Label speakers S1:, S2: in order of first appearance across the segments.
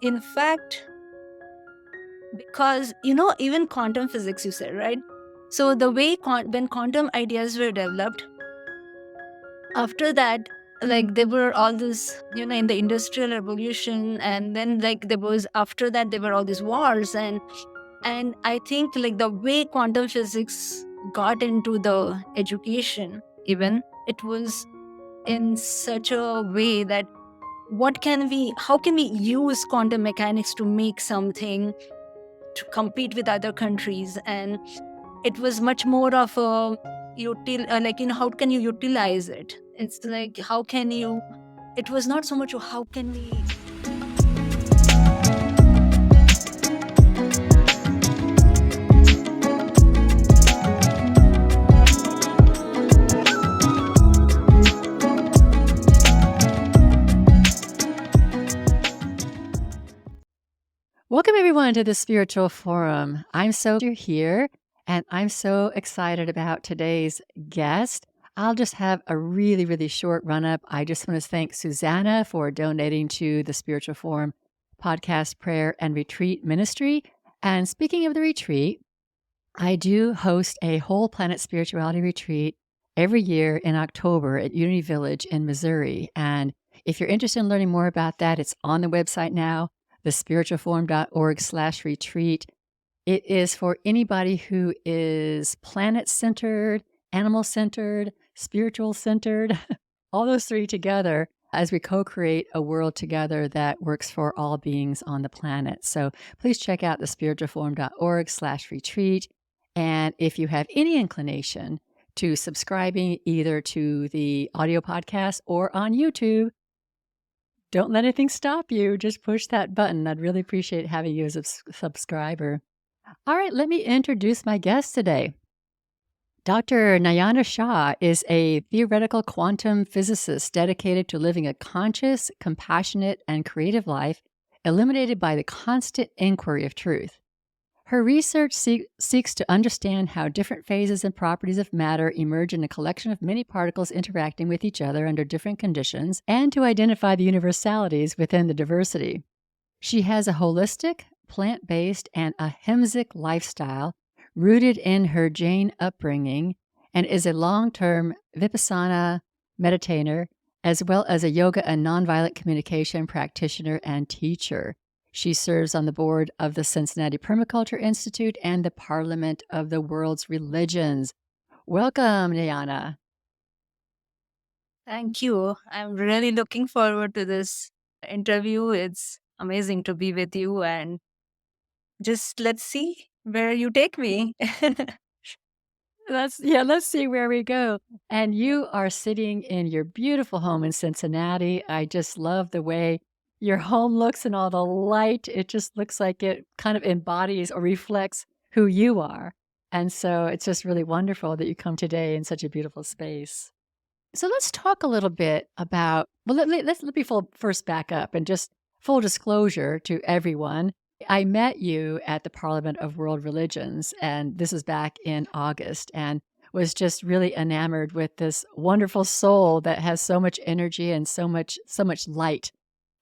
S1: In fact, because, even quantum physics, you said, right? So the way when quantum ideas were developed, after that, like there were all this, in the industrial revolution, and then like there was, after that, there were all these wars, and I think like the way quantum physics got into the education, even, it was in such a way that how can we use quantum mechanics to make something to compete with other countries? And it was much more of a how can you utilize it? It's like, how can you, it was not so much of how can we.
S2: Welcome, everyone, to the Spiritual Forum. I'm so here, and I'm so excited about today's guest. I'll just have a really, really short run up. I just want to thank Susanna for donating to the Spiritual Forum podcast, prayer, and retreat ministry. And speaking of the retreat, I do host a whole planet spirituality retreat every year in October at Unity Village in Missouri. And if you're interested in learning more about that, it's on the website now, thespiritualforum.org/retreat. It is for anybody who is planet-centered, animal-centered, spiritual-centered, all those three together as we co-create a world together that works for all beings on the planet. So please check out thespiritualforum.org/retreat. And if you have any inclination to subscribing either to the audio podcast or on YouTube, don't let anything stop you. Just push that button. I'd really appreciate having you as a subscriber. All right, let me introduce my guest today. Dr. Nayana Shah is a theoretical quantum physicist dedicated to living a conscious, compassionate, and creative life, illuminated by the constant inquiry of truth. Her research seeks to understand how different phases and properties of matter emerge in a collection of many particles interacting with each other under different conditions, and to identify the universalities within the diversity. She has a holistic, plant-based, and ahimsic lifestyle rooted in her Jain upbringing, and is a long-term Vipassana meditator, as well as a yoga and nonviolent communication practitioner and teacher. She serves on the board of the Cincinnati Permaculture Institute and the Parliament of the World's Religions. Welcome, Nayana.
S1: Thank you. I'm really looking forward to this interview. It's amazing to be with you, and just let's see where you take me.
S2: Let's see where we go. And you are sitting in your beautiful home in Cincinnati. I just love the way your home looks and all the light. It just looks like it kind of embodies or reflects who you are. And so it's just really wonderful that you come today in such a beautiful space. So let's talk a little bit about, well, let me first back up and just full disclosure to everyone. I met you at the Parliament of World Religions, and this is back in August, and was just really enamored with this wonderful soul that has so much energy and so much light.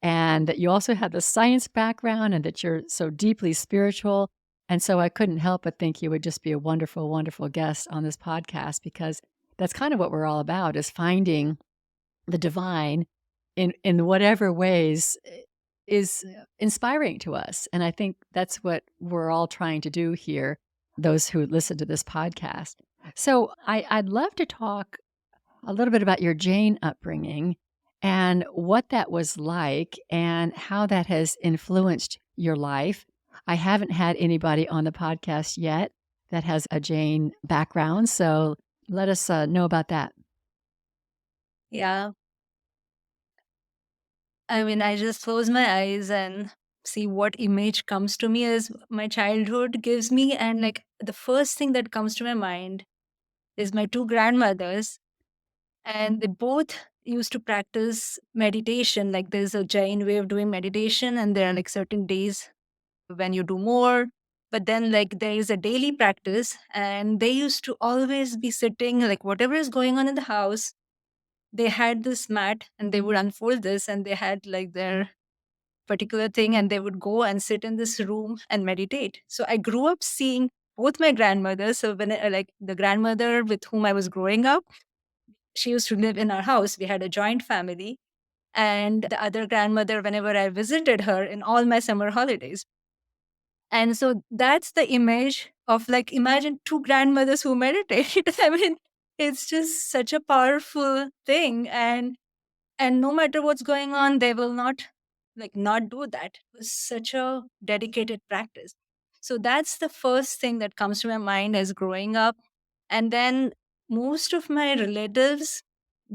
S2: And that you also have the science background and that you're so deeply spiritual. And so I couldn't help but think you would just be a wonderful, wonderful guest on this podcast, because that's kind of what we're all about, is finding the divine in whatever ways is inspiring to us. And I think that's what we're all trying to do here, those who listen to this podcast. So I'd love to talk a little bit about your Jain upbringing and what that was like and how that has influenced your life. I haven't had anybody on the podcast yet that has a Jain background, so let us know about that.
S1: Yeah. I mean, I just close my eyes and see what image comes to me as my childhood gives me. And like the first thing that comes to my mind is my two grandmothers. And they both used to practice meditation. Like there's a Jain way of doing meditation, and there are like certain days when you do more. But then, like, there is a daily practice, and they used to always be sitting, like, whatever is going on in the house, they had this mat and they would unfold this, and they had like their particular thing, and they would go and sit in this room and meditate. So I grew up seeing both my grandmothers. So when like the grandmother with whom I was growing up, she used to live in our house. We had a joint family. And the other grandmother, whenever I visited her in all my summer holidays. And so that's the image of, like, imagine two grandmothers who meditate. I mean, it's just such a powerful thing. And no matter what's going on, they will not do that. It was such a dedicated practice. So that's the first thing that comes to my mind as growing up. And then most of my relatives,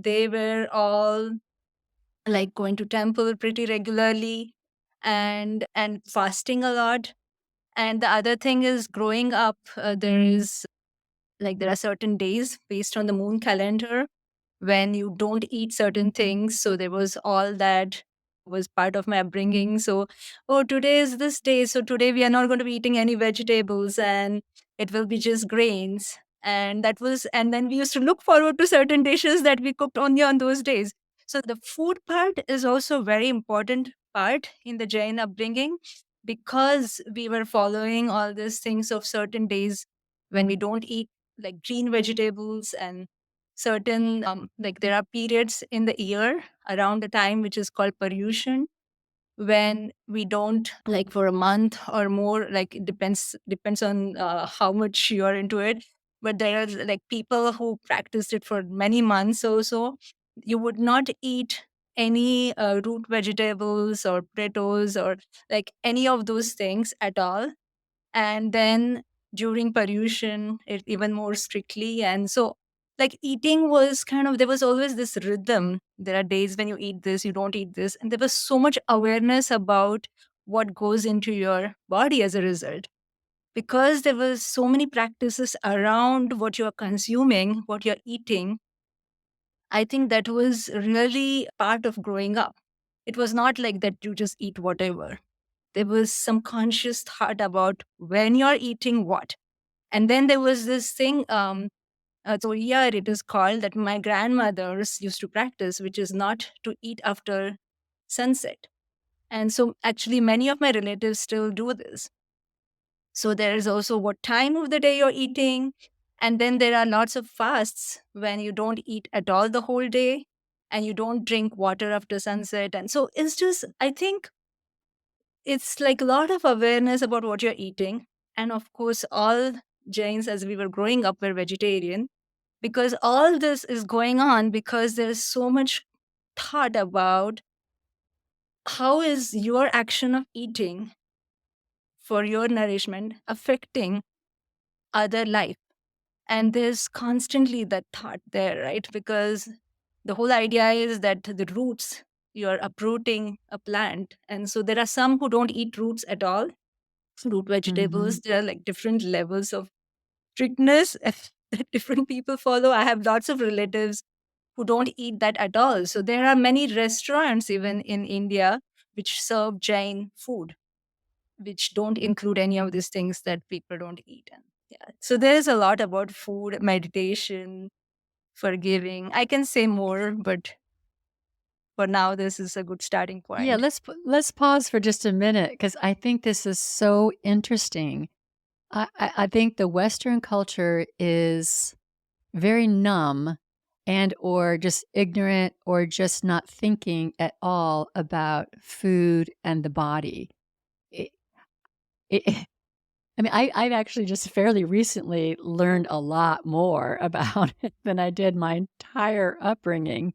S1: they were all like going to temple pretty regularly and fasting a lot. And the other thing is, growing up, there are certain days based on the moon calendar when you don't eat certain things. So there was all that was part of my upbringing. So, oh, today is this day. So today we are not going to be eating any vegetables and it will be just grains. And then we used to look forward to certain dishes that we cooked only on those days. So the food part is also a very important part in the Jain upbringing, because we were following all these things of certain days when we don't eat like green vegetables, and certain like there are periods in the year around the time which is called Paryushan, when we don't, like, for a month or more, like it depends on how much you are into it, but there are like people who practiced it for many months or so. You would not eat any root vegetables or potatoes or like any of those things at all. And then during Paryushan, it even more strictly. And so, like, eating was kind of, there was always this rhythm. There are days when you eat this, you don't eat this. And there was so much awareness about what goes into your body as a result. Because there was so many practices around what you're consuming, what you're eating, I think that was really part of growing up. It was not like that you just eat whatever. There was some conscious thought about when you're eating what. And then there was this thing, so here it is called, that my grandmothers used to practice, which is not to eat after sunset. And so actually, many of my relatives still do this. So there is also what time of the day you're eating. And then there are lots of fasts when you don't eat at all the whole day and you don't drink water after sunset. And so it's just, I think it's like a lot of awareness about what you're eating. And of course, all Jains, as we were growing up, were vegetarian, because all this is going on because there's so much thought about how is your action of eating for your nourishment affecting other life. And there's constantly that thought there, right? Because the whole idea is that the roots, you're uprooting a plant. And so there are some who don't eat roots at all, root vegetables. There are like different levels of strictness that different people follow. I have lots of relatives who don't eat that at all. So there are many restaurants even in India which serve Jain food, which don't include any of these things that people don't eat. And yeah, so there's a lot about food, meditation, forgiving. I can say more, but for now, this is a good starting
S2: Yeah,
S1: point.
S2: let's pause for just a minute because I think this is so interesting. I think the Western culture is very numb and or just ignorant or just not thinking at all about food and the body. It, it, I mean, I've actually just fairly recently learned a lot more about it than I did my entire upbringing.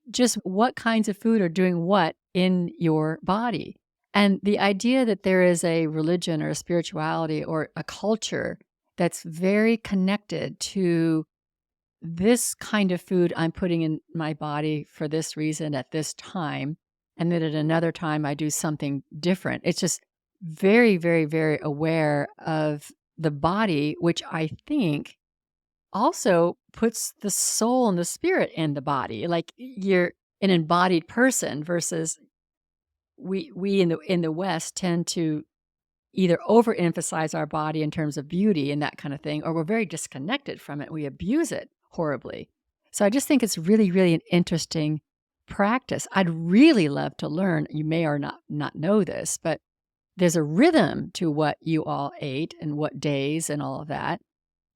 S2: Just what kinds of food are doing what in your body. And the idea that there is a religion or a spirituality or a culture that's very connected to this kind of food I'm putting in my body for this reason at this time, and then at another time I do something different. It's just very, very, very aware of the body, which I think also puts the soul and the spirit in the body. Like you're an embodied person versus we in the West tend to either overemphasize our body in terms of beauty and that kind of thing, or we're very disconnected from it. We abuse it horribly. So I just think it's really, really an interesting practice. I'd really love to learn. You may or not know this, but there's a rhythm to what you all ate and what days and all of that.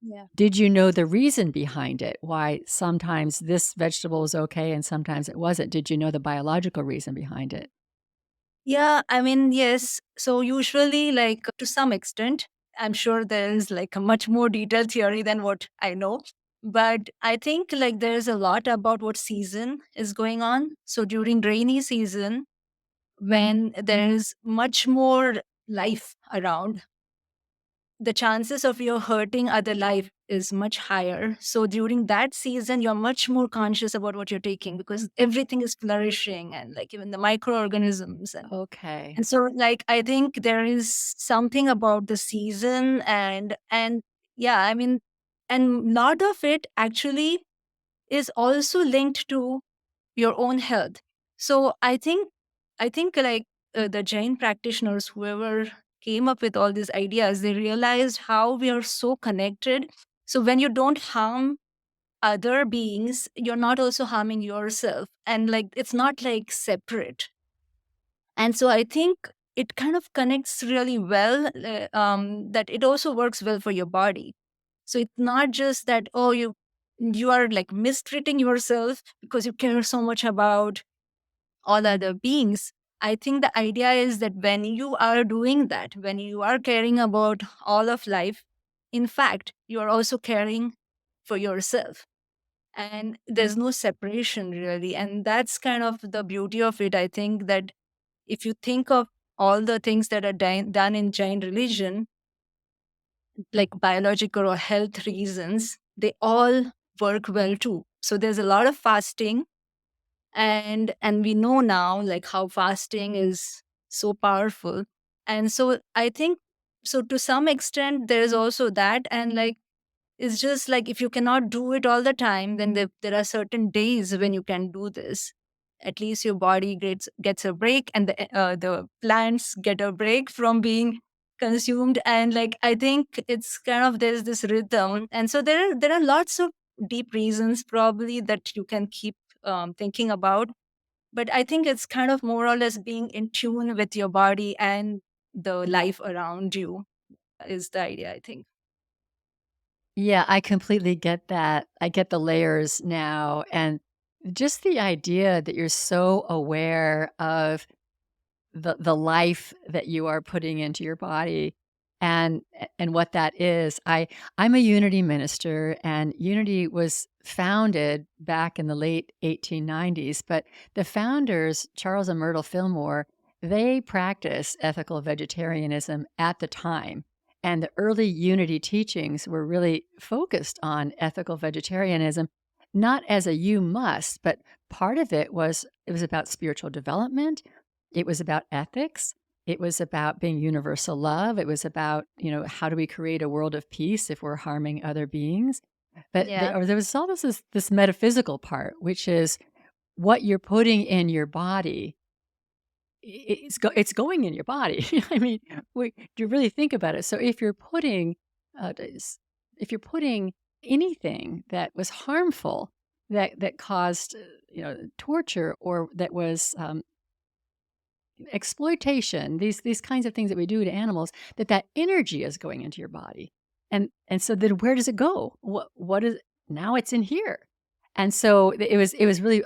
S1: Yeah.
S2: Did you know the reason behind it? Why sometimes this vegetable was okay and sometimes it wasn't? Did you know the biological reason behind it?
S1: Yeah, I mean, yes. So usually, like to some extent, I'm sure there is like a much more detailed theory than what I know. But I think like there's a lot about what season is going on. So during rainy season, when there is much more life around, the chances of you hurting other life is much higher. So during that season, you're much more conscious about what you're taking because everything is flourishing and like even the microorganisms
S2: Okay.
S1: and so like I think there is something about the season and yeah, I mean, and lot of it actually is also linked to your own health. So I think like the Jain practitioners, whoever came up with all these ideas, they realized how we are so connected. So when you don't harm other beings, you're not also harming yourself. And like it's not like separate. And so I think it kind of connects really well, that it also works well for your body. So it's not just that, oh, you are like mistreating yourself because you care so much about all other beings. I think the idea is that when you are doing that, when you are caring about all of life, in fact, you are also caring for yourself. And there's no separation really. And that's kind of the beauty of it. I think that if you think of all the things that are done in Jain religion, like biological or health reasons, they all work well too. So there's a lot of fasting, and we know now like how fasting is so powerful. And so I think so to some extent there's also that, and like it's just like if you cannot do it all the time, then there are certain days when you can do this. At least your body gets a break, and the plants get a break from being consumed. And like I think it's kind of there's this rhythm, and so there are lots of deep reasons probably that you can keep thinking about. But I think it's kind of more or less being in tune with your body and the life around you is the idea, I think.
S2: Yeah, I completely get that. I get the layers now. And just the idea that you're so aware of the life that you are putting into your body and what that is. I'm a Unity minister, and Unity was founded back in the late 1890s, but the founders, Charles and Myrtle Fillmore, they practiced ethical vegetarianism at the time. And the early Unity teachings were really focused on ethical vegetarianism, not as a you must, but part of it was about spiritual development, it was about ethics. It was about being universal love. It was about, how do we create a world of peace if we're harming other beings? But
S1: Yeah.
S2: there was all this metaphysical part, which is what you're putting in your body. It's going in your body. I mean, do you really think about it? So uh, s- if you're putting anything that was harmful, that caused, torture, or that was exploitation, these kinds of things that we do to animals, that energy is going into your body. And so then where does it go? What is now it's in here. And so it was really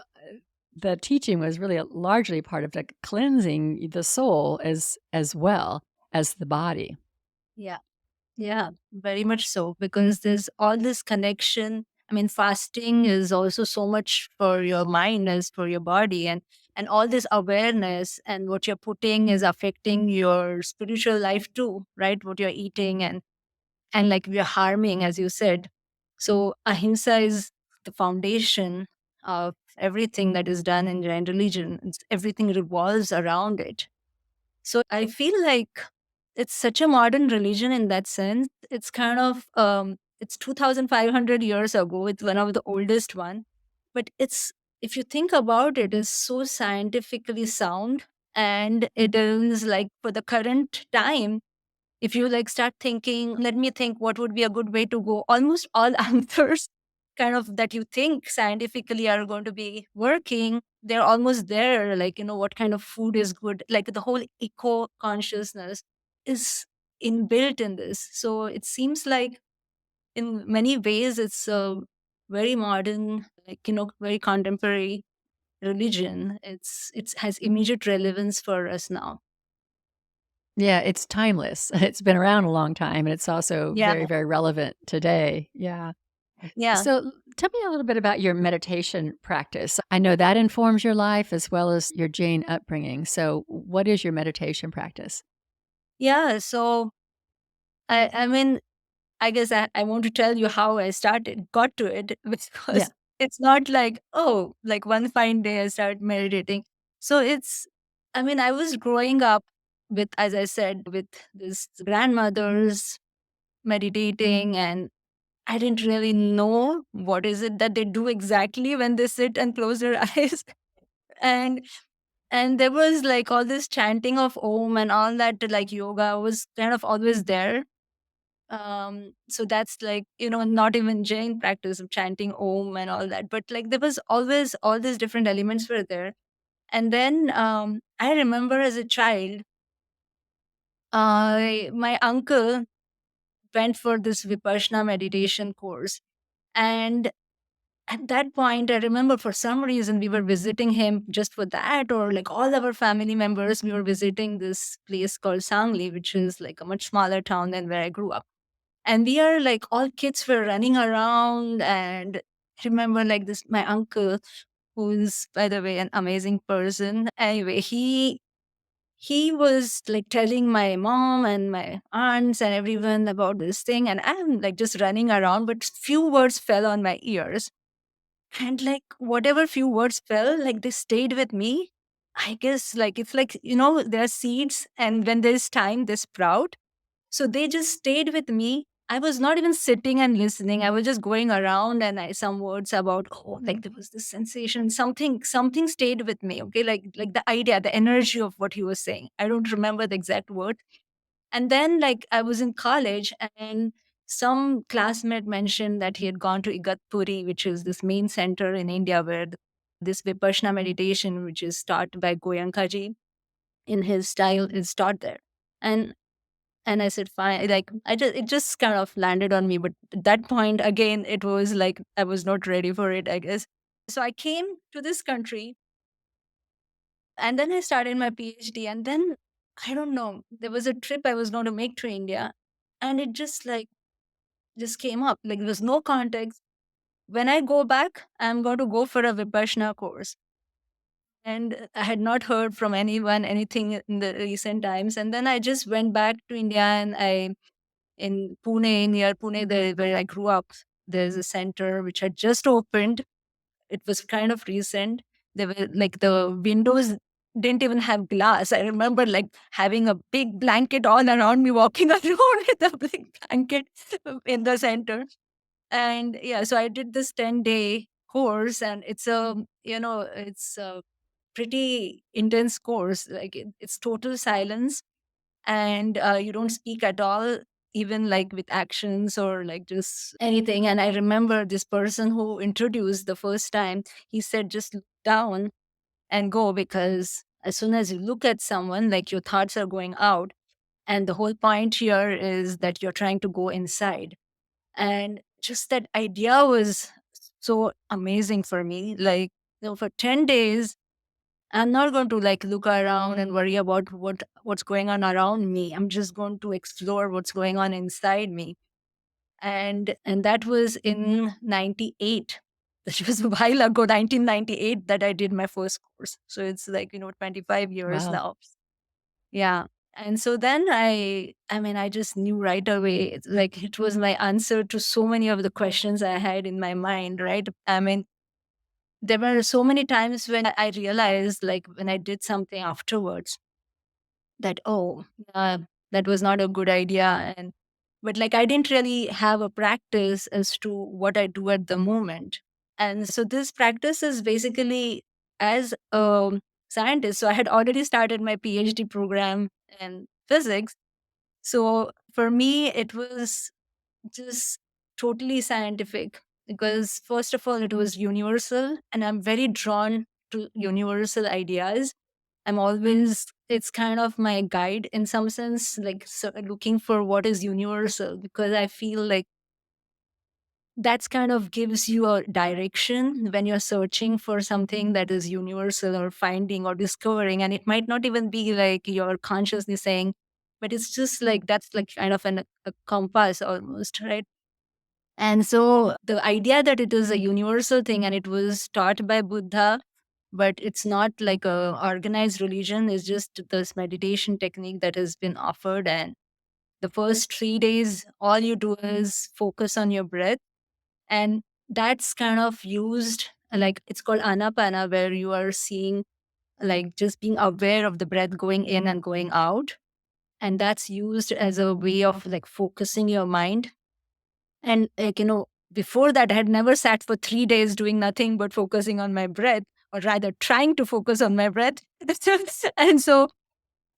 S2: the teaching was really largely part of like cleansing the soul as well as the body.
S1: Yeah. Yeah, very much so. Because there's all this connection. I mean, fasting is also so much for your mind as for your body, and all this awareness and what you're putting is affecting your spiritual life too, right? What you're eating and like we're harming, as you said. So ahimsa is the foundation of everything that is done in Jain religion. Everything revolves around it. So I feel like it's such a modern religion in that sense. It's kind of it's 2500 years ago. It's one of the oldest one, but it's if you think about it, it's so scientifically sound, and it is like for the current time. If you like start thinking, let me think what would be a good way to go. Almost all answers kind of that you think scientifically are going to be working, they're almost there. Like, what kind of food is good? Like the whole eco consciousness is inbuilt in this. So it seems like in many ways it's a very modern, like, very contemporary religion. It has immediate relevance for us now.
S2: Yeah, it's timeless. It's been around a long time, and it's also
S1: Yeah.
S2: very, very relevant today. Yeah.
S1: Yeah.
S2: So, tell me a little bit about your meditation practice. I know that informs your life as well as your Jain upbringing. So, what is your meditation practice?
S1: Yeah. So I mean, I guess I want to tell you how I got to it,
S2: Yeah.
S1: because it's not like, oh, like one fine day I started meditating. So I mean, I was growing up with, as I said, with this grandmothers meditating, and I didn't really know what is it that they do exactly when they sit and close their eyes. and and there was like all this chanting of Om and all that, like yoga was kind of always there. So that's like, not even Jain practice of chanting Om and all that, but like there was always all these different elements were there. And then I remember as a child, my uncle went for this Vipassana meditation course. And at that point, I remember for some reason we were visiting him just for that, or like all our family members, we were visiting this place called Sangli, which is like a much smaller town than where I grew up. And we are like, all kids were running around. And I remember like this, my uncle, who's, by the way, an amazing person. Anyway, he was like telling my mom and my aunts and everyone about this thing. And I'm like just running around, but few words fell on my ears. And like whatever few words fell, like they stayed with me. I guess like it's like, there are seeds, and when there's time, they sprout. So they just stayed with me. I was not even sitting and listening. I was just going around, and some words about, oh, like there was this sensation, something stayed with me. Okay. Like the idea, the energy of what he was saying. I don't remember the exact word. And then like I was in college, and some classmate mentioned that he had gone to Igatpuri, which is this main center in India where this Vipassana meditation, which is taught by Goyankaji in his style, is taught there. And and I said, fine. Like it just kind of landed on me. But at that point, again, it was like I was not ready for it, I guess. So I came to this country, and then I started my PhD. And then I don't know, there was a trip I was going to make to India, and it just came up. Like there was no context. When I go back, I'm going to go for a Vipassana course. And I had not heard from anyone anything in the recent times. And then I just went back to India, and in Pune, near Pune, where I grew up, there's a center which had just opened. It was kind of recent. They were like the windows didn't even have glass. I remember like having a big blanket all around me, walking around with a big blanket in the center. And yeah, so I did this 10-day course, and it's a pretty intense course. Like it's total silence, and you don't speak at all, even like with actions or like just anything. And I remember this person who introduced the first time, he said, just look down and go, because as soon as you look at someone, like your thoughts are going out, and the whole point here is that you're trying to go inside. And just that idea was so amazing for me. Like, for 10 days I'm not going to like look around and worry about what's going on around me. I'm just going to explore what's going on inside me. And that was in 98. That was a while ago, 1998, that I did my first course. So it's like, 25 years
S2: Wow.
S1: now. Yeah. And so then I just knew right away, like it was my answer to so many of the questions I had in my mind, right? I mean, there were so many times when I realized, like when I did something afterwards, that, oh, that was not a good idea. But like I didn't really have a practice as to what I do at the moment. And so this practice is basically, as a scientist. So I had already started my PhD program in physics. So for me, it was just totally scientific. because first of all, it was universal, and I'm very drawn to universal ideas. I'm always, it's kind of my guide in some sense, like so looking for what is universal, because I feel like that's kind of gives you a direction when you're searching for something that is universal or finding or discovering. And it might not even be like your consciousness saying, but it's just like that's like kind of a compass almost, right? And so the idea that it is a universal thing and it was taught by Buddha, but it's not like a organized religion, it's just this meditation technique that has been offered. And the first 3 days, all you do is focus on your breath. And that's kind of used, like it's called anapana, where you are seeing, like just being aware of the breath going in and going out. And that's used as a way of like focusing your mind. And like, before that, I had never sat for 3 days doing nothing but focusing on my breath, or rather trying to focus on my breath. And so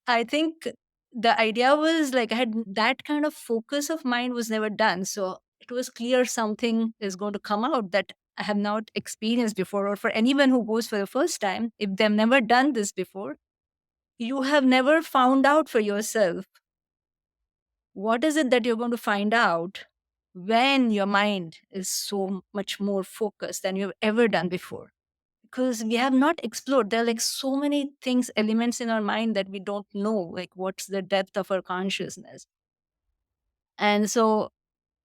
S1: I think the idea was like I had that kind of focus of mind was never done. So it was clear something is going to come out that I have not experienced before. Or for anyone who goes for the first time, if they've never done this before, you have never found out for yourself what is it that you're going to find out when your mind is so much more focused than you've ever done before. Because we have not explored. There are like so many things, elements in our mind that we don't know, like what's the depth of our consciousness. And so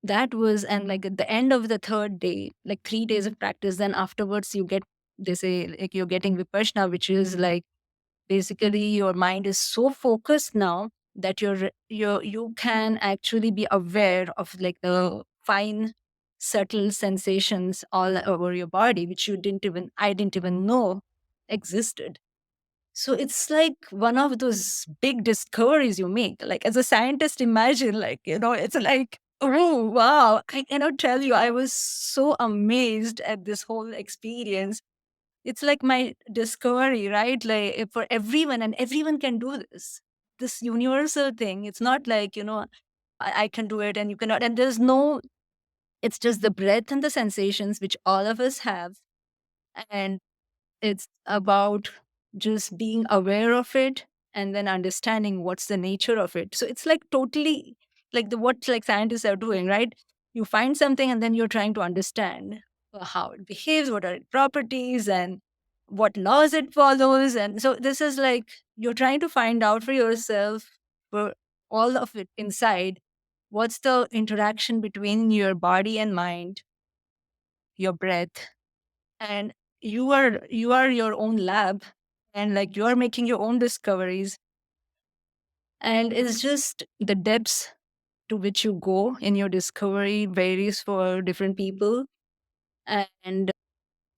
S1: that was, and like at the end of the third day, like 3 days of practice, then afterwards you get, they say, like you're getting Vipassana, which is like basically your mind is so focused now that you can actually be aware of like the fine subtle sensations all over your body, which I didn't even know existed. So it's like one of those big discoveries you make. Like as a scientist, imagine, like, it's like, oh wow, I cannot tell you, I was so amazed at this whole experience. It's like my discovery, right? Like for everyone, and everyone can do this universal thing. It's not like, I can do it and you cannot. And there's no, it's just the breath and the sensations which all of us have. And it's about just being aware of it and then understanding what's the nature of it. So it's like totally like the what like scientists are doing, right? You find something and then you're trying to understand how it behaves, what are its properties, and what laws it follows. And so this is like you're trying to find out for yourself, for all of it inside, what's the interaction between your body and mind, your breath, and you are your own lab, and like you are making your own discoveries. And it's just the depths to which you go in your discovery varies for different people. And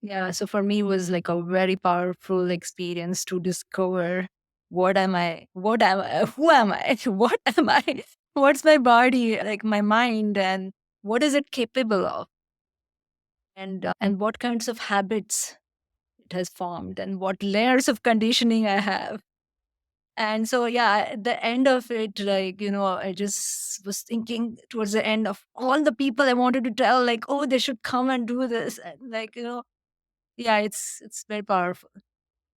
S1: yeah, so for me it was like a very powerful experience to discover what am I who am I what am I, what's my body, like my mind, and what is it capable of, and what kinds of habits it has formed, and what layers of conditioning I have. And so, yeah, at the end of it, like, I just was thinking towards the end of all the people I wanted to tell, like, oh, they should come and do this. And like, yeah, it's very powerful.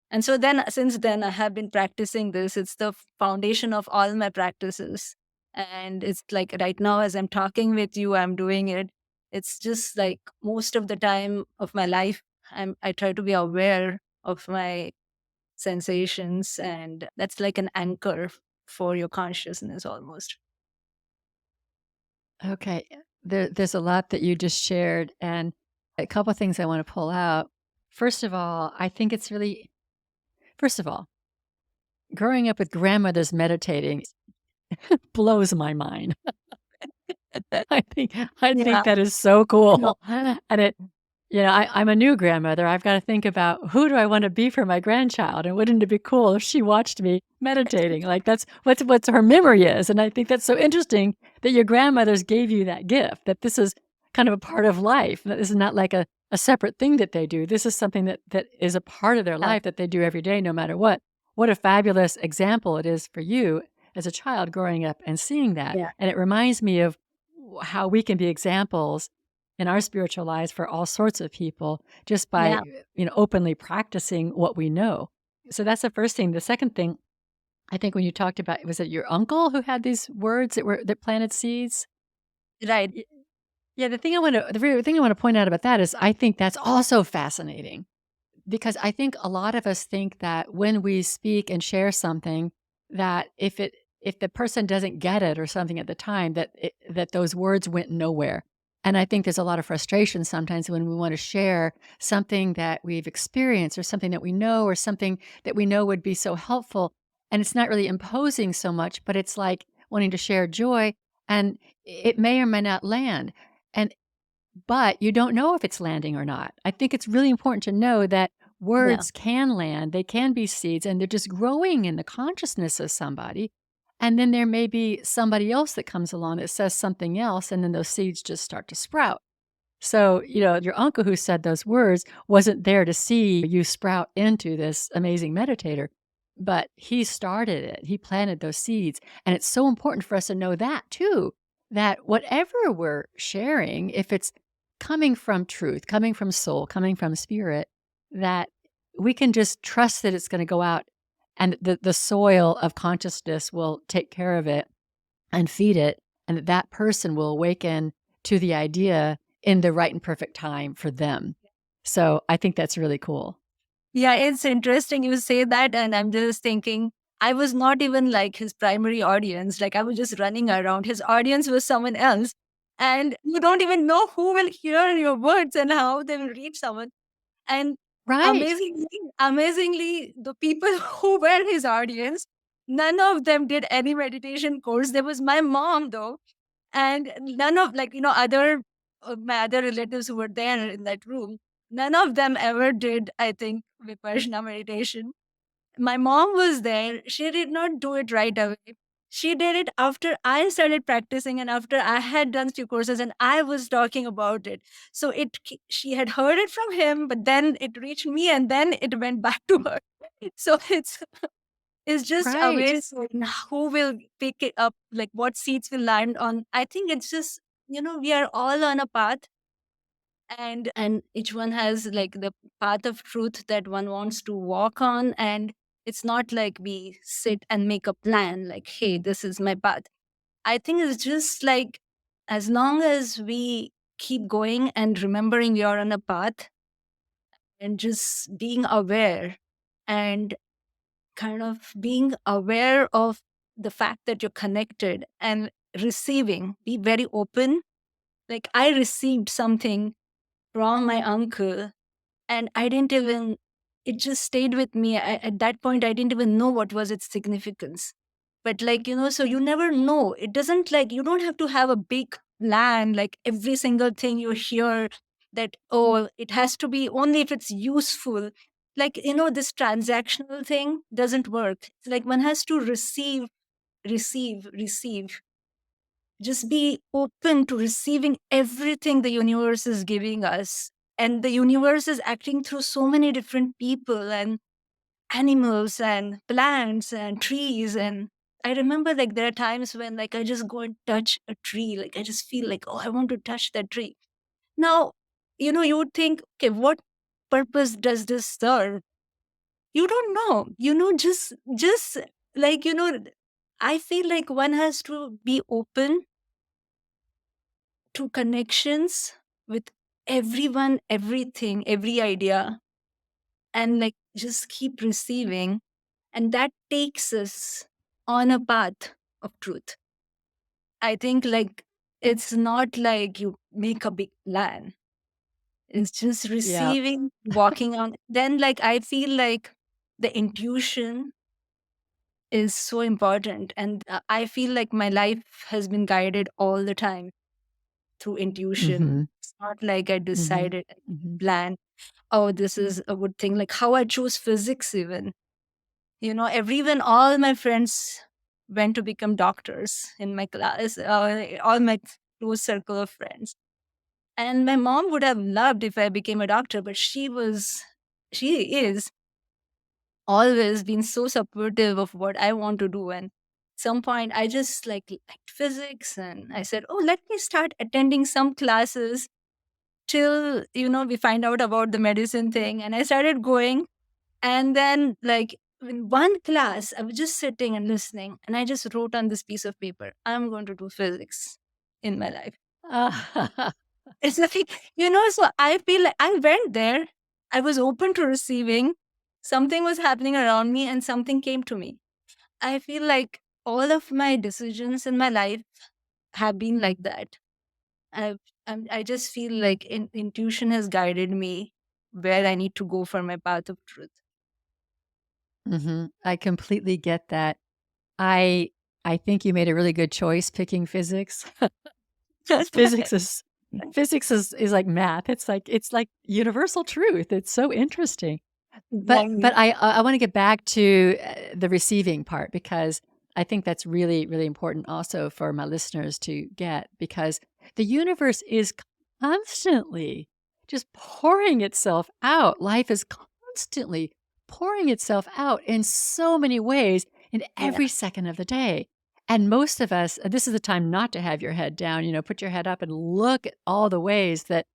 S1: And so then, since then, I have been practicing this. It's the foundation of all my practices. And it's like right now, as I'm talking with you, I'm doing it. It's just like most of the time of my life, I try to be aware of my sensations, and that's like an anchor for your consciousness almost.
S2: Okay. There's a lot that you just shared, and a couple of things I want to pull out. First of all, I think it's really, first of all, growing up with grandmothers meditating blows my mind. I think
S1: Yeah.
S2: that is so cool. And I'm a new grandmother. I've got to think about who do I want to be for my grandchild, and wouldn't it be cool if she watched me meditating? Like that's what's her memory is. And I think that's so interesting that your grandmothers gave you that gift, that this is kind of a part of life. That this is not like a separate thing that they do. This is something that is a part of their
S1: Yeah.
S2: life that they do every day, no matter what. What a fabulous example it is for you as a child growing up and seeing that.
S1: Yeah.
S2: And it reminds me of how we can be examples in our spiritual lives for all sorts of people just by,
S1: Yeah.
S2: openly practicing what we know. So that's the first thing. The second thing, I think when you talked about, was it your uncle who had these words that planted seeds?
S1: Right.
S2: Y Yeah, the very thing I wanna point out about that is I think that's also fascinating because I think a lot of us think that when we speak and share something, that if the person doesn't get it or something at the time, that those words went nowhere. And I think there's a lot of frustration sometimes when we wanna share something that we've experienced or something that we know or something that we know would be so helpful, and it's not really imposing so much, but it's like wanting to share joy, and it may or may not land. And but you don't know if it's landing or not. I think it's really important to know that
S1: Yeah.
S2: words can land, they can be seeds, and they're just growing in the consciousness of somebody. And then there may be somebody else that comes along that says something else, and then those seeds just start to sprout. So, your uncle who said those words wasn't there to see you sprout into this amazing meditator, but he started it. He planted those seeds. And it's so important for us to know that too, that whatever we're sharing, if it's coming from truth, coming from soul, coming from spirit, that we can just trust that it's going to go out and the soil of consciousness will take care of it and feed it, and that person will awaken to the idea in the right and perfect time for them. So I think that's really cool.
S1: Yeah, it's interesting you say that, and I'm just thinking, I was not even like his primary audience. Like, I was just running around. His audience was someone else. And you don't even know who will hear your words and how they will reach someone. And
S2: Right,
S1: amazingly, the people who were his audience, none of them did any meditation course. There was my mom, though, and none of, like, other my other relatives who were there in that room, none of them ever did, I think, Vipassana meditation. My mom was there. She did not do it right away. She did it after I started practicing and after I had done few courses and I was talking about it. So she had heard it from him, but then it reached me and then it went back to her. So it's just
S2: right.
S1: amazing who will pick it up, like what seeds will land on. I think it's just, we are all on a path, and each one has like the path of truth that one wants to walk on. And it's not like we sit and make a plan like, hey, this is my path. I think it's just like, as long as we keep going and remembering we are on a path and just being aware and kind of being aware of the fact that you're connected and receiving, be very open. Like, I received something from my uncle, and I didn't even, it just stayed with me. At that point, I didn't even know what was its significance. But, like, so you never know. It doesn't, like, you don't have to have a big plan, like every single thing you hear that, oh, it has to be only if it's useful. Like, this transactional thing doesn't work. It's like one has to receive, receive, receive. Just be open to receiving everything the universe is giving us. And the universe is acting through so many different people and animals and plants and trees. And I remember, like, there are times when, like, I just go and touch a tree. Like, I just feel like, oh, I want to touch that tree. Now, you would think, okay, what purpose does this serve? You don't know. Just like, I feel like one has to be open to connections with everyone, everything, every idea, and like just keep receiving. And that takes us on a path of truth. I think, like, it's not like you make a big plan, it's just
S2: Yeah.
S1: receiving, walking on. Then, like, I feel like the intuition is so important. And I feel like my life has been guided all the time through intuition.
S2: Mhm.
S1: It's not like I
S2: Mhm.
S1: decided,
S2: Mhm.
S1: plan, oh, this is a good thing. Like how I chose physics, even. Everyone, all my friends went to become doctors in my class, all my close circle of friends. And my mom would have loved if I became a doctor, but she is always been so supportive of what I want to do. And some point, I just like liked physics, and I said, oh, let me start attending some classes till, we find out about the medicine thing. And I started going. And then, like, in one class, I was just sitting and listening, and I just wrote on this piece of paper, I'm going to do physics in my life. It's like, so I feel like I went there, I was open to receiving, something was happening around me, and something came to me. I feel like all of my decisions in my life have been like that. I I just feel like intuition has guided me where I need to go for my path of truth.
S2: I completely get that. I I think you made a really good choice picking physics. 'Cause physics is like math. It's like universal truth. It's so interesting. But
S1: Exactly.
S2: I wanna get back to, the receiving part because I think that's really, really important also for my listeners to get because the universe is constantly just pouring itself out. Life is constantly pouring itself out in so many ways in
S1: Yeah.
S2: every second of the day. And most of us, this is the time not to have your head down, put your head up and look at all the ways that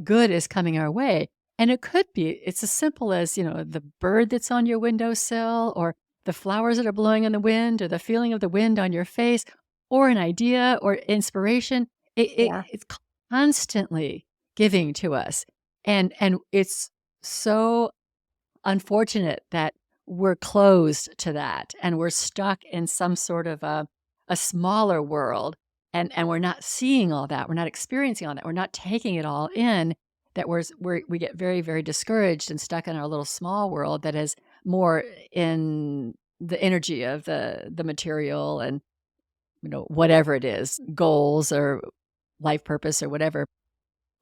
S2: good is coming our way. And it's as simple as, the bird that's on your windowsill or the flowers that are blowing in the wind or the feeling of the wind on your face or an idea or inspiration.
S1: Yeah.
S2: It's constantly giving to us. And it's so unfortunate that we're closed to that and we're stuck in some sort of a smaller world and we're not seeing all that. We're not experiencing all that. We're not taking it all in that we get very, very discouraged and stuck in our little small world that is more in the energy of the material and whatever it is, goals or life purpose or whatever.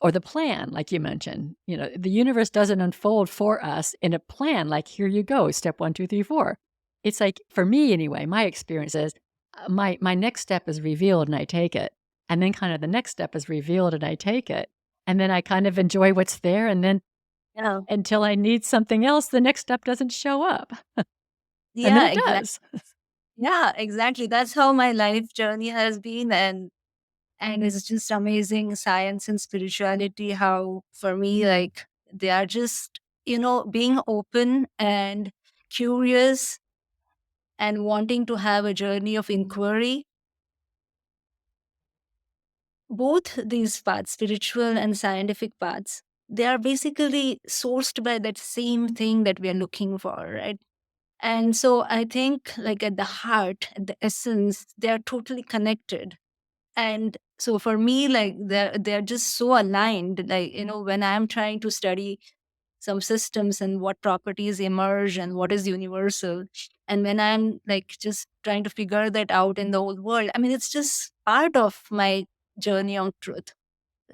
S2: Or the plan, like you mentioned. The universe doesn't unfold for us in a plan like, "Here you go, step 1, 2, 3, 4." It's like, for me anyway, my experience is, my next step is revealed and I take it, and then kind of the next step is revealed and I take it, and then I kind of enjoy what's there, and then
S1: Yeah.
S2: until I need something else, the next step doesn't show up, and then
S1: Yeah,
S2: it
S1: exactly.
S2: does.
S1: Yeah, exactly. That's how my life journey has been. And it's just amazing, science and spirituality, how for me, like, they are just, being open and curious and wanting to have a journey of inquiry. Both these paths, spiritual and scientific paths, they are basically sourced by that same thing that we are looking for, right? And so I think, like, at the heart, at the essence, they are totally connected. And so for me, like, they're just so aligned. Like, when I'm trying to study some systems and what properties emerge and what is universal, and when I'm like just trying to figure that out in the whole world, I mean, it's just part of my journey on truth.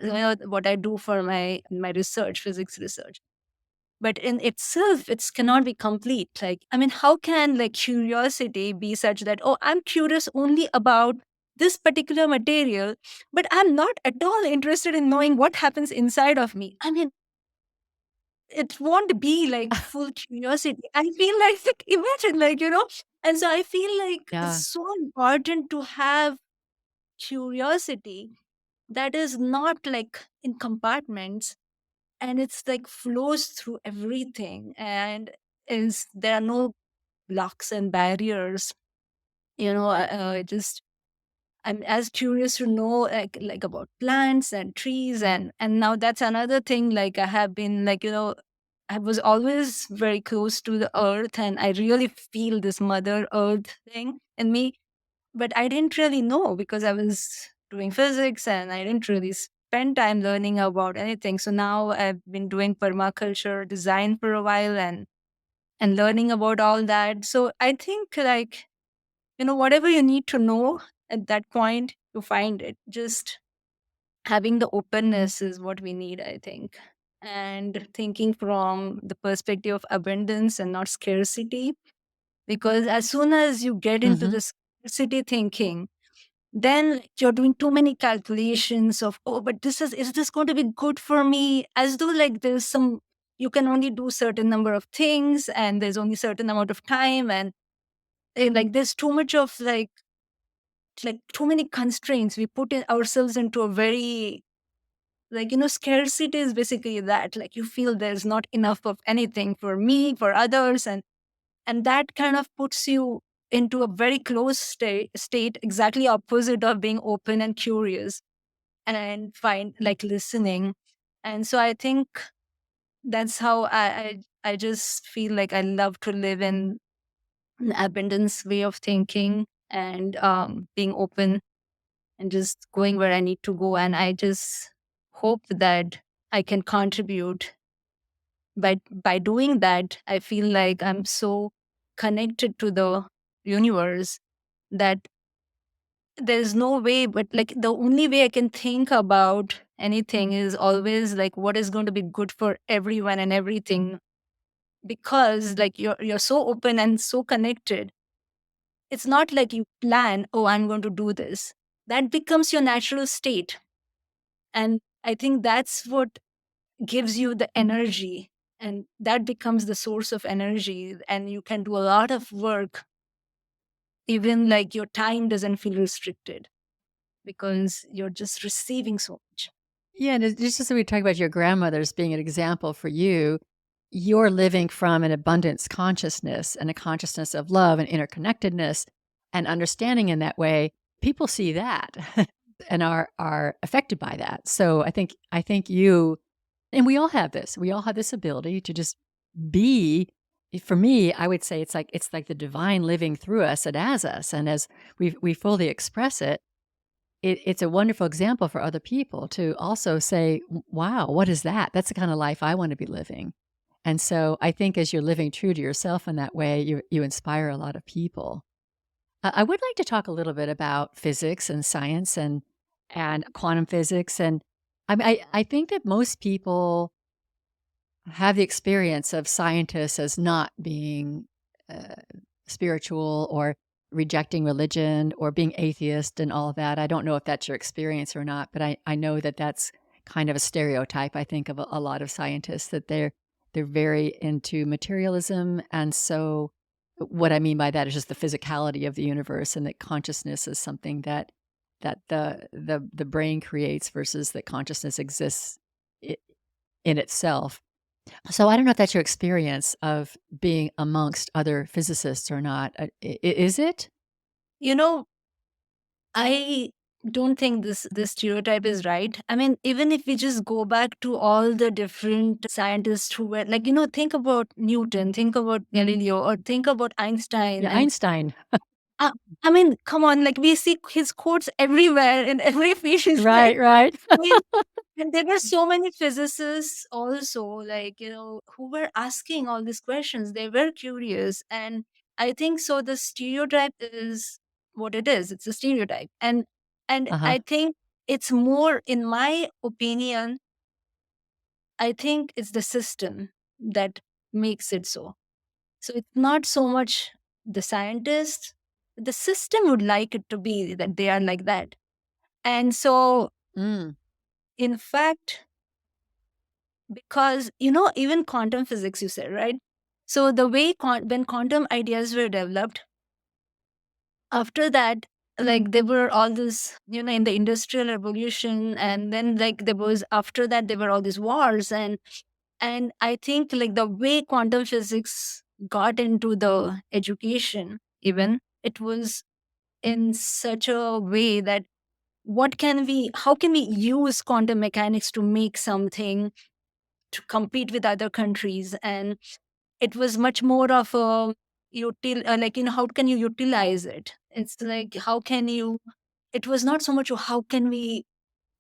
S1: What I do for my research, physics research. But in itself, it cannot be complete. Like, I mean, how can, like, curiosity be such that, oh, I'm curious only about this particular material, but I'm not at all interested in knowing what happens inside of me? I mean, it won't be like full curiosity. I feel like imagine, like, and so I feel like it's
S2: Yeah.
S1: so important to have curiosity that is not like in compartments, and it's like flows through everything, and is there are no blocks and barriers. Just I'm as curious to know, like about plants and trees, and now that's another thing. Like, I have been, like, I was always very close to the earth, and I really feel this mother earth thing in me, but I didn't really know because I was doing physics and I didn't really spend time learning about anything. So now I've been doing permaculture design for a while, and learning about all that. So I think, like, whatever you need to know at that point, to find it. Just having the openness is what we need, I think. And thinking from the perspective of abundance and not scarcity. Because as soon as you get into
S2: Mhm.
S1: the scarcity thinking, then you're doing too many calculations of, oh, but is this going to be good for me? As though, like, there's some, you can only do certain number of things and there's only certain amount of time, and like there's too much of, like too many constraints. We put ourselves into a very Like, scarcity is basically that. Like, you feel there's not enough of anything for me, for others, and that kind of puts you into a very close state, exactly opposite of being open and curious and find like listening. And so I think that's how I just feel like I love to live in an abundance way of thinking, and being open and just going where I need to go. And I just hope that I can contribute. By doing that, I feel like I'm so connected to the universe that there's no way, but like the only way I can think about anything is always like what is going to be good for everyone and everything, because like you're so open and so connected. It's not like you plan, oh, I'm going to do this. That becomes your natural state. And I think that's what gives you the energy, and that becomes the source of energy, and you can do a lot of work, even like your time doesn't feel restricted because you're just receiving so much.
S2: Yeah, and just as we talk about your grandmother's being an example for you, you're living from an abundance consciousness and a consciousness of love and interconnectedness and understanding in that way. People see that and are affected by that. So I think you and we all have this. We all have this ability to just be. For me, I would say it's like the divine living through us and as us, and as we fully express it, it's a wonderful example for other people to also say, wow, what is that? That's the kind of life I want to be living. And so I think as you're living true to yourself in that way, you inspire a lot of people. I would like to talk a little bit about physics and science and quantum physics. And I think that most people have the experience of scientists as not being uh, spiritual or rejecting religion or being atheist and all of that. I don't know if that's your experience or not, but I know that that's kind of a stereotype, I think, of a lot of scientists, that they're very into materialism. And so what I mean by that is just the physicality of the universe, and that consciousness is something that the brain creates versus that consciousness exists i- in itself. So I don't know if that's your experience of being amongst other physicists or not. Is it?
S1: You know, I don't think this stereotype is right. I mean, even if we just go back to all the different scientists who were like, think about Newton, think about Galileo, or think about Einstein,
S2: Yeah,
S1: and
S2: Einstein.
S1: uh, I mean, come on, like we see his quotes everywhere in every field, right?
S2: Right, right.
S1: I mean, and there were so many physicists also, like, who were asking all these questions. They were curious. And I think so the stereotype is what it is. It's a stereotype. And
S2: Uh-huh.
S1: I think it's more, in my opinion, I think it's the system that makes it so. So it's not so much the scientists. The system would like it to be that they are like that. And so,
S2: Mm,
S1: in fact, because even quantum physics, you said, right? So the way when quantum ideas were developed, after that, like there were all this, in the industrial revolution, and then like there was, after that, there were all these wars. And I think like the way quantum physics got into the education, even, it was in such a way that how can we use quantum mechanics to make something to compete with other countries. And it was much more of a like, how can you utilize it. It's like, how can you, it was not so much of how can we,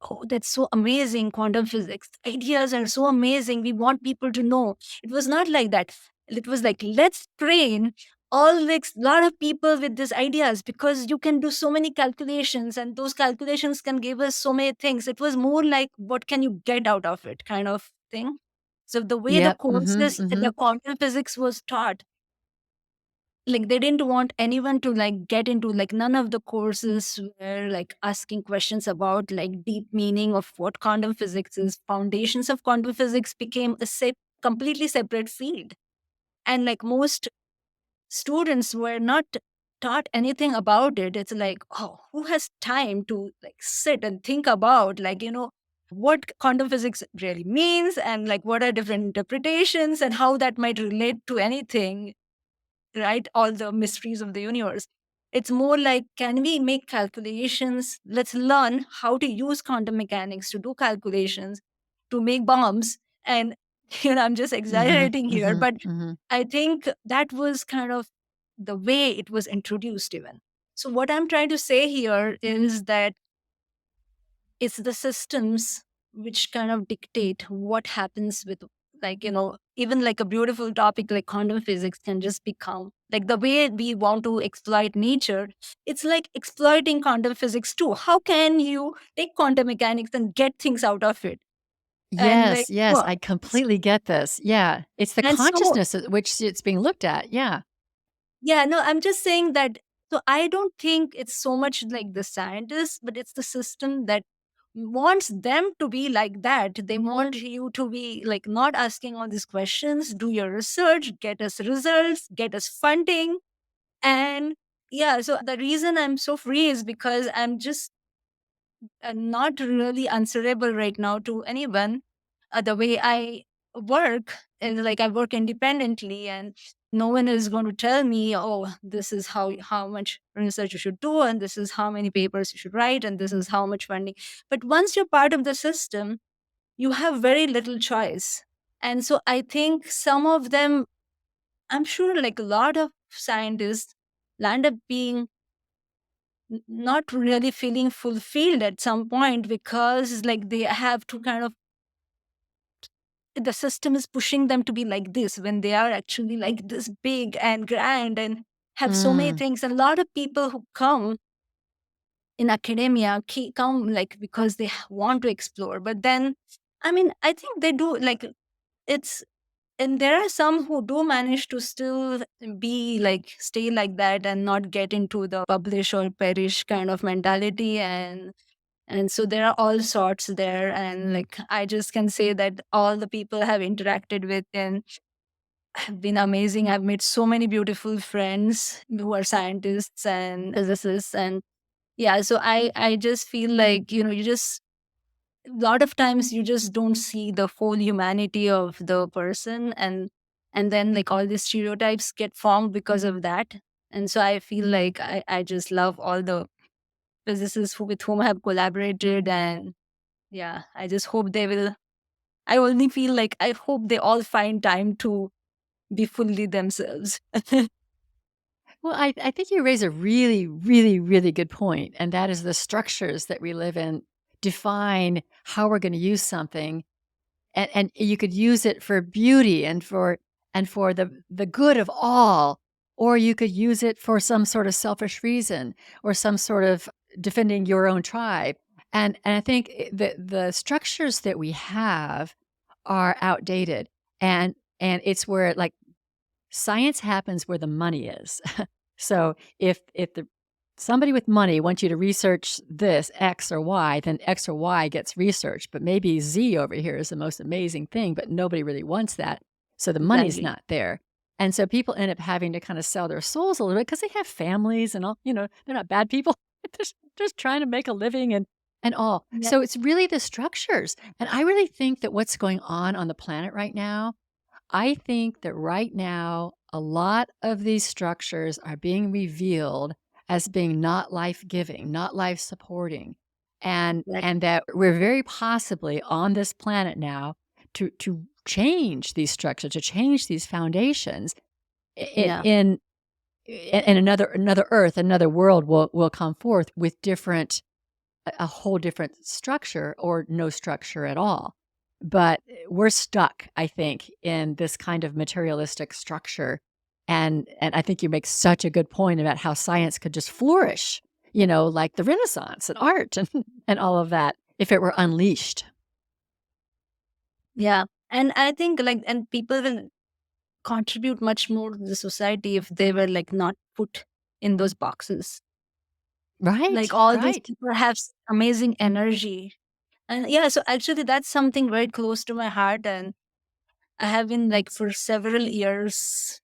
S1: oh, that's so amazing, quantum physics ideas are so amazing, we want people to know. It was not like that. It was like, let's train all, like, lot of people with these ideas, because you can do so many calculations, and those calculations can give us so many things. It was more like, what can you get out of it, kind of thing. So the way the
S2: yep. Mhm,
S1: courses,
S2: mhm.
S1: the quantum physics was taught, like they didn't want anyone to like get into, like none of the courses were like asking questions about like deep meaning of what quantum physics is. Foundations of quantum physics became a completely separate field. And like most students were not taught anything about it. It's like, oh, who has time to like sit and think about, like, what quantum physics really means, and like what are different interpretations and how that might relate to anything, right? All the mysteries of the universe. It's more like, can we make calculations? Let's learn how to use quantum mechanics to do calculations, to make bombs. And, I'm just
S2: Mhm,
S1: exaggerating here,
S2: mhm,
S1: but
S2: mhm.
S1: I think that was kind of the way it was introduced, even. So, what I'm trying to say here is that it's the systems which kind of dictate what happens with, like, even like a beautiful topic like quantum physics can just become like the way we want to exploit nature. It's like exploiting quantum physics too. How can you take quantum mechanics and get things out of it? And like,
S2: Yes, yes,
S1: well,
S2: I completely get this. Yeah, it's the
S1: and so
S2: consciousness at which it's being looked at, yeah.
S1: yeah, no, I'm just saying that. So I don't think it's so much like the scientists, but it's the system that wants them to be like that. They want you to be like not asking all these questions, do your research, get us results, get us funding. And yeah, so the reason I'm so free is because I'm just not really answerable right now to anyone. The way I work is like I work independently, and no one is going to tell me, oh, this is how much research you should do, and this is how many papers you should write, and this is how much funding. But once you're part of the system, you have very little choice. And so I think some of them, I'm sure like a lot of scientists land up being not really feeling fulfilled at some point, because like they have to kind of, the system is pushing them to be like this when they are actually like this big and grand and have so many
S2: Mm,
S1: things. A lot of people who come in academia come like because they want to explore, but then I mean I think they do like, it's, and there are some who do manage to still be like stay like that and not get into the publish or perish kind of mentality. And so there are all sorts there, and like I just can say that all the people I have interacted with and have been amazing. I've made so many beautiful friends who are scientists and physicists. And yeah, so I just feel like, you just, a lot of times you just don't see the full humanity of the person. And then like all these stereotypes get formed because of that. And so I feel like I just love all the physicists with whom I have collaborated. And yeah, I just hope they will. I only feel like I hope they all find time to be fully themselves.
S2: well, I think you raise a really, really, really good point, and that is the structures that we live in define how we're gonna use something, and you could use it for beauty and for the good of all, or you could use it for some sort of selfish reason or some sort of defending your own tribe. And I think the structures that we have are outdated, and it's where like science happens where the money is. So if the somebody with money wants you to research this X or Y, then X or Y gets researched, but maybe Z over here is the most amazing thing, but nobody really wants that. So the money's
S1: Exactly.
S2: not there. And so people end up having to kind of sell their souls a little bit because they have families and all, they're not bad people. They're just trying to make a living and all.
S1: Yeah.
S2: So it's really the structures. And I really think that what's going on the planet right now, I think that right now, a lot of these structures are being revealed as being not life-giving, not life-supporting, and that we're very possibly on this planet now to change these structures, to change these foundations.
S1: Yeah.
S2: In another Earth, another world will come forth with a whole different structure or no structure at all. But we're stuck, I think, in this kind of materialistic structure. And I think you make such a good point about how science could just flourish, like the Renaissance and art and all of that if it were unleashed.
S1: Yeah. And I think like, and people will contribute much more to the society if they were like not put in those boxes. Like
S2: Right,
S1: all these
S2: right.
S1: people have amazing energy. And yeah, so actually that's something very close to my heart. And I have been like for several years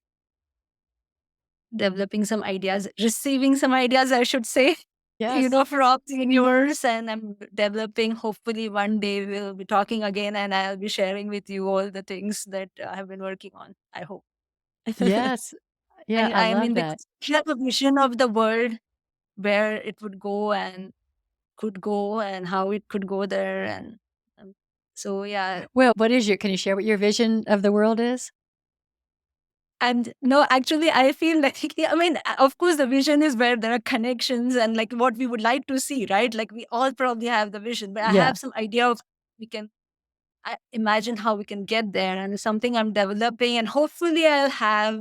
S1: developing some ideas, receiving some ideas, I should say.
S2: Yes.
S1: from seniors, and I'm developing. Hopefully, one day we'll be talking again, and I'll be sharing with you all the things that I have been working on. I hope.
S2: Yes. Yeah,
S1: And
S2: I
S1: I
S2: love
S1: mean,
S2: that.
S1: because you have a vision of the world where it would go and could go, and how it could go there, and so yeah.
S2: Well, can you share what your vision of the world is?
S1: And no, actually, I feel like, I mean, of course, the vision is where there are connections and like what we would like to see, right? Like we all probably have the vision, but I
S2: Yeah.
S1: have some idea of we can I imagine how we can get there, and it's something I'm developing, and hopefully I'll have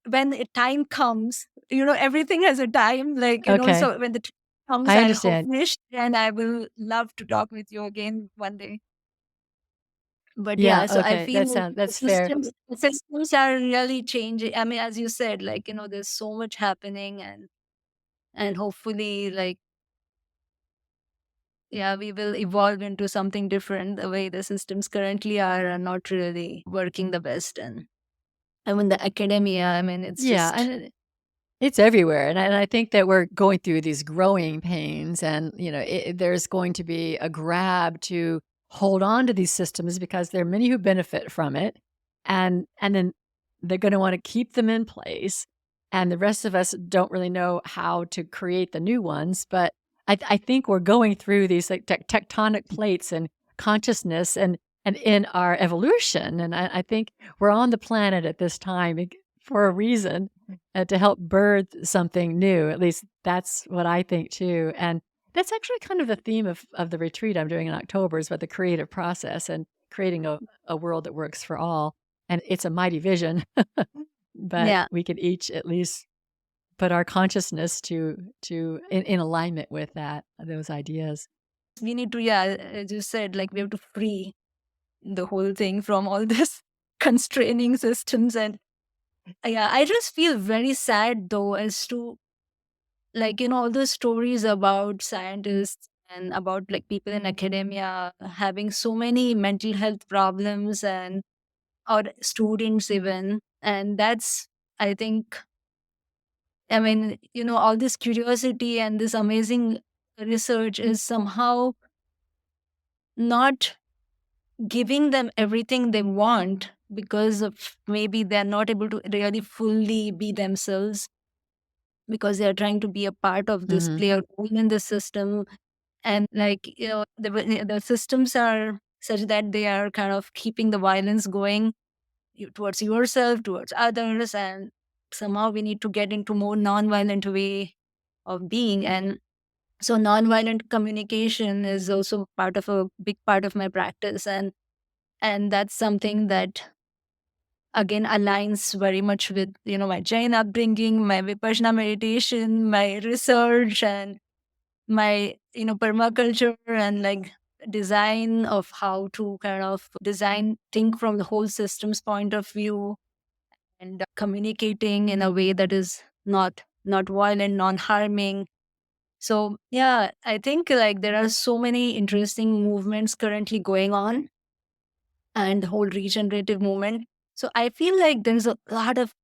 S1: when the time comes. Everything has a time, like
S2: Okay.
S1: so when the time comes,
S2: I
S1: I'll
S2: understand.
S1: hopefully and I will love to talk with you again one day. But
S2: Yeah,
S1: yeah, so I
S2: okay.
S1: feel like
S2: That's fair.
S1: the systems are really changing. I mean, as you said, like, there's so much happening, and hopefully, like, yeah, we will evolve into something different. The way the systems currently are not really working the best. And I mean, the academia, I mean, it's
S2: Yeah,
S1: just
S2: and it's everywhere, and I think that we're going through these growing pains, and there's going to be a grab to hold on to these systems because there are many who benefit from it, and then they're going to want to keep them in place, and the rest of us don't really know how to create the new ones. But I think we're going through these like tectonic plates and consciousness and in our evolution, and I think we're on the planet at this time for a reason to help birth something new. At least that's what I think too. And that's actually kind of the theme of the retreat I'm doing in October is about the creative process and creating a world that works for all. And it's a mighty vision, but
S1: yeah.
S2: we could each at least put our consciousness in alignment with those ideas.
S1: We need to, yeah, as you said, like we have to free the whole thing from all this constraining systems. And yeah, I just feel very sad though as to like all those stories about scientists and about like people in academia having so many mental health problems, and or students even. And that's, I think, I mean, all this curiosity and this amazing research is somehow not giving them everything they want, because of maybe they're not able to really fully be themselves, because they're trying to be a part of this,
S2: Hmm.
S1: play a role in the system. And like, the systems are such that they are kind of keeping the violence going towards yourself, towards others. And somehow we need to get into more non-violent way of being. And so non-violent communication is also part of a big part of my practice. And that's something that again aligns very much with my Jain upbringing, my Vipassana meditation, my research, and my permaculture, and like design of how to kind of design, think from the whole systems point of view, and communicating in a way that is not violent, non-harming. So yeah, I think like there are so many interesting movements currently going on, and the whole regenerative movement. So I feel like there's a lot of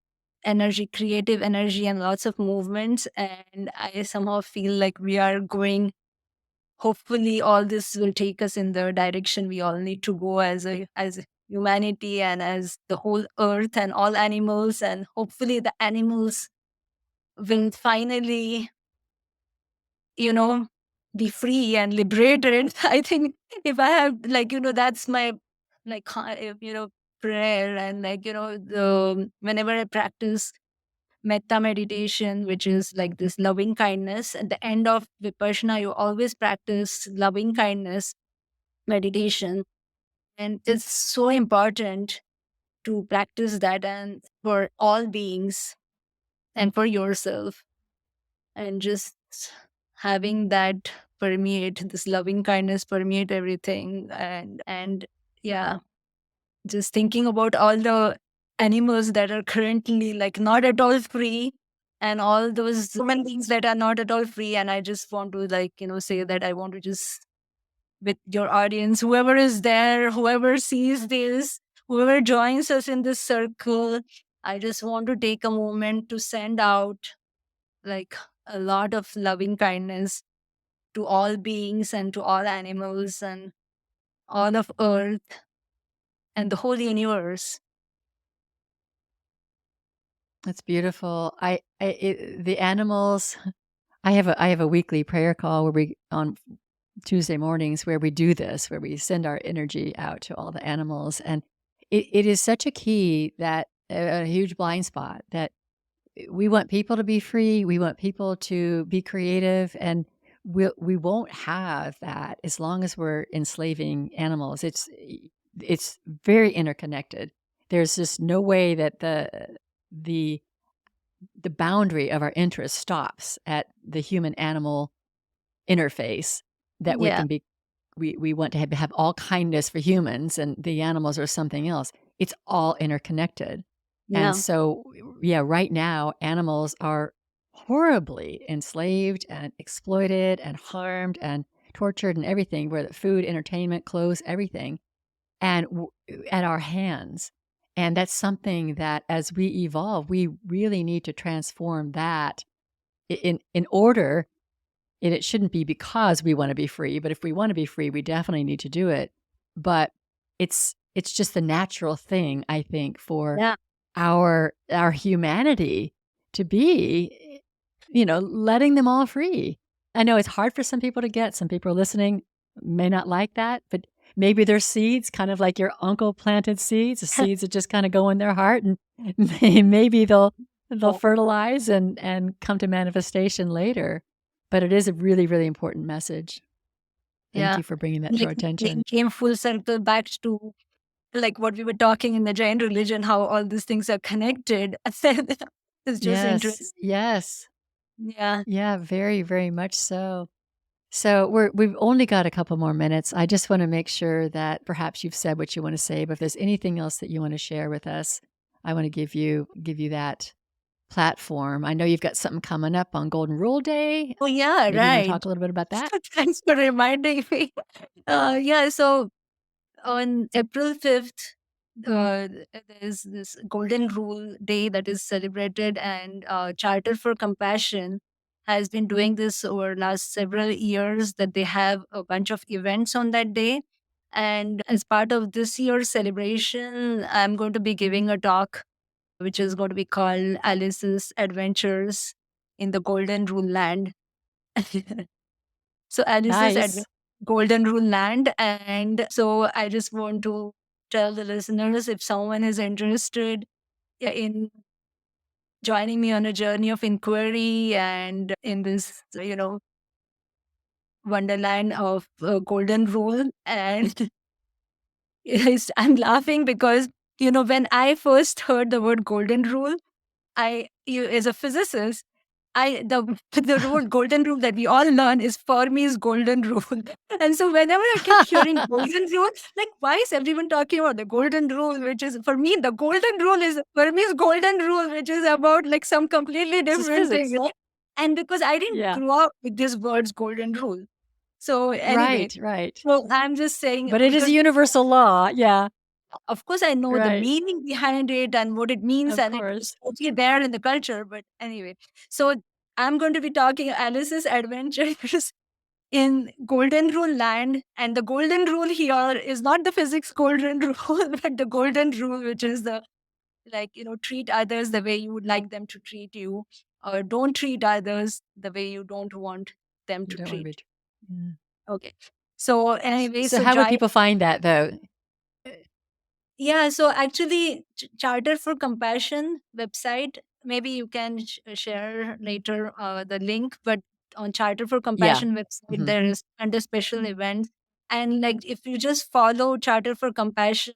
S1: energy, creative energy, and lots of movements. And I somehow feel like we are going, hopefully all this will take us in the direction we all need to go as humanity, and as the whole earth and all animals. And hopefully the animals will finally, you know, be free and liberated. I think if I have like, that's my like, prayer. And like, the whenever I practice metta meditation, which is like this loving kindness, at the end of Vipassana, you always practice loving kindness meditation. And it's so important to practice that, and for all beings and for yourself, and just having that permeate, this loving kindness permeate everything. And yeah, just thinking about all the animals that are currently like not at all free, and all those human beings that are not at all free. And I just want to like say that I want to just, with your audience, whoever is there, whoever sees this, whoever joins us in this circle, I just want to take a moment to send out like a lot of loving kindness to all beings and to all animals and all of Earth and the whole universe.
S2: That's beautiful. The animals. I have a weekly prayer call where we on Tuesday mornings where we do this, where we send our energy out to all the animals, and it is such a key that a huge blind spot that we want people to be free. We want people to be creative, and we won't have that as long as we're enslaving animals. It's very interconnected. There's just no way that the boundary of our interest stops at the human animal interface, that we
S1: Yeah,
S2: can be we want to have all kindness for humans and the animals are something else. It's all interconnected. And
S1: yeah,
S2: so, yeah, right now, animals are horribly enslaved and exploited and harmed and tortured and everything, where the food, entertainment, clothes, everything, and at our hands. And that's something that as we evolve, we really need to transform that in order. And it shouldn't be because we want to be free, but if we want to be free, we definitely need to do it. But it's just the natural thing, I think, for
S1: yeah,
S2: our humanity to be, letting them all free. I know it's hard for some people to get. Some people listening may not like that, but maybe they're seeds, kind of like your uncle planted seeds, the seeds that just kind of go in their heart, and maybe they'll fertilize and come to manifestation later. But it is a really, really important message. Thank
S1: yeah.
S2: you for bringing that to
S1: Like
S2: our attention.
S1: it came full circle back to like what we were talking in the Jain religion, how all these things are connected. It's just
S2: Yes,
S1: interesting.
S2: yes.
S1: Yeah.
S2: Yeah, very, very much so. So we've only got a couple more minutes. I just want to make sure that perhaps you've said what you want to say, but if there's anything else that you want to share with us, I want to give you that platform. I know you've got something coming up on Golden Rule Day.
S1: Oh, yeah,
S2: Maybe you want to
S1: right.
S2: talk a little bit about that?
S1: Thanks for reminding me. Yeah, so on April 5th, there's this Golden Rule Day that is celebrated, and Charter for Compassion has been doing this over last several years, that they have a bunch of events on that day. And as part of this year's celebration, I'm going to be giving a talk, which is going to be called Alice's Adventures in the Golden Rule Land. So Alice's at
S2: Nice.
S1: Golden Rule Land. And so I just want to tell the listeners, if someone is interested in joining me on a journey of inquiry and in this, wonderland of Golden Rule. And I'm laughing because, when I first heard the word Golden Rule, as a physicist, the word golden rule that we all learn is Fermi's golden rule. And so whenever I kept hearing golden rule, like why is everyone talking about the golden rule, which is for me the golden rule is Fermi's golden rule, which is about like some completely
S2: This is
S1: different thing.
S2: physics.
S1: Right? And because I didn't
S2: Yeah.
S1: grow up with this word's golden rule. So anyway,
S2: Right, right.
S1: so I'm just saying
S2: But it is a
S1: because
S2: universal law. Yeah,
S1: of course I know the
S2: right.
S1: meaning behind it and what it means,
S2: Of
S1: and it's
S2: course.
S1: totally there in the culture. But anyway, so I'm going to be talking Alice's adventures in Golden Rule Land, and the golden rule here is not the physics golden rule, but the golden rule, which is the treat others the way you would like them to treat you, or don't treat others the way you don't want them
S2: You
S1: to
S2: don't want to be.
S1: treat.
S2: Yeah.
S1: Okay. So anyway,
S2: So
S1: so
S2: how would
S1: join.
S2: people find that though?
S1: Yeah, so actually, Charter for Compassion website, maybe you can share later the link, but on Charter for
S2: Yeah.
S1: Compassion website,
S2: Hmm.
S1: there is under special events. And like if you just follow Charter for Compassion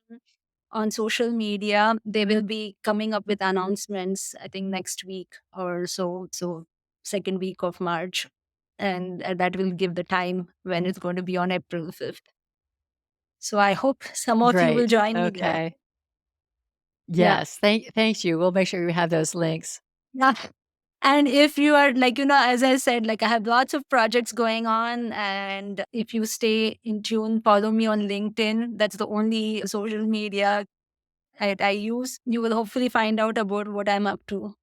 S1: on social media, they will be coming up with announcements, I think next week or so. So, second week of March. And that will give the time when it's going to be on April 5th. So I hope some of you will
S2: Great.
S1: join me there.
S2: Okay.
S1: Yeah.
S2: Yes. Thank you. We'll make sure we have those links.
S1: Yeah. And if you are like, as I said, like I have lots of projects going on. And if you stay in tune, follow me on LinkedIn. That's the only social media I use. You will hopefully find out about what I'm up to.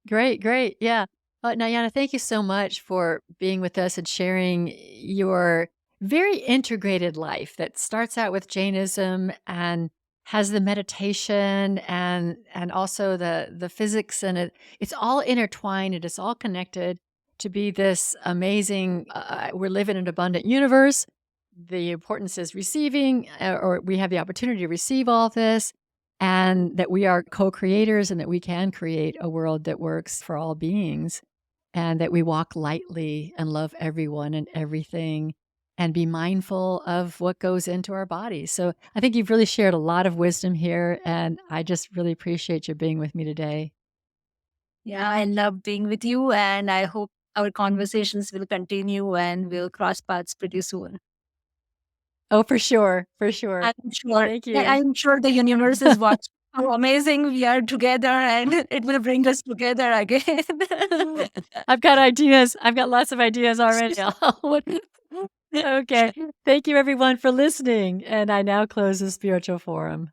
S2: Great, great. Yeah. Nayana, thank you so much for being with us and sharing your very integrated life that starts out with Jainism and has the meditation and also the physics, and it's all intertwined. It is all connected to be this amazing. We live in an abundant universe. The importance is receiving, or we have the opportunity to receive all this, and that we are co-creators, and that we can create a world that works for all beings, and that we walk lightly and love everyone and everything and be mindful of what goes into our bodies. So I think you've really shared a lot of wisdom here, and I just really appreciate your being with me today.
S1: Yeah, I love being with you, and I hope our conversations will continue and we'll cross paths pretty soon.
S2: Oh, for sure. For sure.
S1: I'm sure.
S2: Thank
S1: Yeah,
S2: you.
S1: I'm sure the universe is watching how amazing we are together, and it will bring us together again.
S2: I've got ideas. I've got lots of ideas already. Okay. Thank you, everyone, for listening. And I now close the Spiritual Forum.